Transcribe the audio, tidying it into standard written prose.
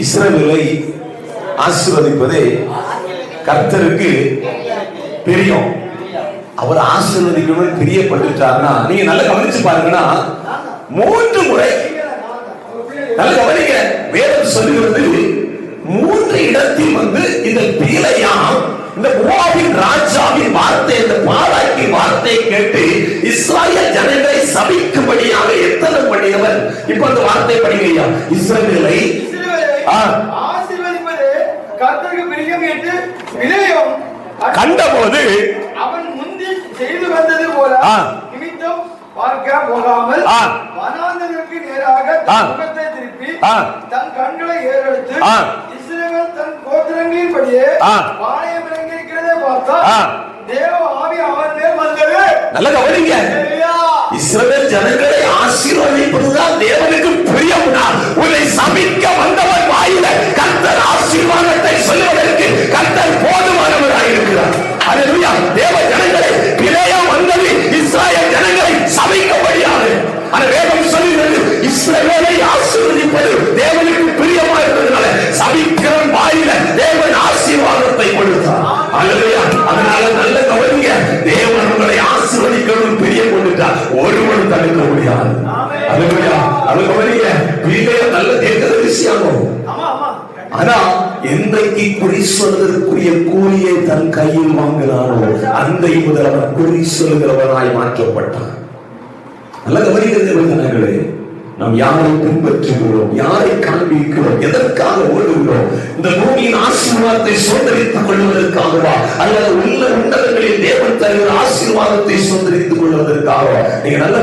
இஸ்ரவேலை ஆசீர்வதிப்பதே கர்த்தருக்கு பிரியம். அவர் ஆசீர்வதிக்கணும்னு பிரியப்பட்டுட்டாருன்னா, நீங்க நல்லா கவனிச்சு பாருங்கன்னா 3 முறை நல்ல கவனிக்க, வேதம் சொல்லுகிறது 3 இடத்தில் இந்த பீலையாம் இந்த மோவாபின் ராஜாவின் வார்த்தை, இந்த பாலாக்கின் வார்த்தையை கேட்டு இஸ்ராயேல் ஜனங்களை சபிக்கும்படியாக எத்தனை பண்ணியவர். இப்ப அந்த வார்த்தை படிங்கய்யா. இஸ்ரவேலை ஆசீர்வதிப்பது கர்த்தருக்கு பிரியம் என்று பிலேயாம் கண்டபோது அவன் முந்தி செய்து வந்தது போல நிமித்தம் பார்க்க போகாமல் வனாந்தரத்திற்கு நேராக தன் முகத்தை திருப்பி தன் கண்களை ஏறெடுத்து இஸ்ரவேல் தன் கோத்திரங்களின்படியே பாளையம் இறங்கியிருக்கிறதை பார்த்தா தேவ ஆவி அவன் மேல் வந்தது. நல்ல கவனிங்க, இஸ்ரவேல் ஜனங்களை ஆசீர்வதிப்பதுதான் தேவனுக்கு பிரியம்னா, உன்னை சபிக்க வந்தவன் வாயில கர்த்தர் ஆசீர்வாதத்தை சொல்லுவதற்கு கர்த்தர் போதுமானவராக இருக்கிறார். அல்லேலூயா. தேவ ஜனங்களை பிலேயாம் வந்தது இஸ்ராயேல் ஜனங்களை சபிக்கும்படியாக. அந்த வேதம் சொல்லுகிறது இஸ்ரவேலை ஆசீர்வதிப்பது தேவனுக்கு பிரியமா இருந்ததுனால சபிக்கிறவன் வாயில தேவன் ஆசீர்வாதத்தை கொடுத்தார். அல்லேலூயா. அதனால நல்ல கவனிங்க, தேவன் உங்களை ஆசீர்வதிக்கணும் பிரியம் கொண்டுட்டார், ஒருவனும் தடுக்க முடியாது. அல்லேலூயா. அது கவனிங்க, பிலேயாம் நல்ல தீர்க்கதரிசியாகும். ஆனா எந்தைக்கு குறி சொல்வதற்குரிய கூலியை தன் கையில் வாங்கினாரோ அந்த முதல் அவன் குறி சொல்கிறவனாய் மாற்றப்பட்டான். நல்ல கவனிக்கிறதே, நாம் யாரை பின்பற்றுகிறோம், யாரை காண்பிக்கிறோம், எதற்காக ஓடுகிறோம்? இந்த பூமியின் ஆசீர்வாதத்தை சுதந்திரித்துக் கொள்வதற்காகவா, அல்லது உள்ள உன்னதங்களில் தேவன் தருகிற ஆசீர்வாதத்தை சுதந்திரித்துக் கொள்வதற்காகவா? நீங்க நல்ல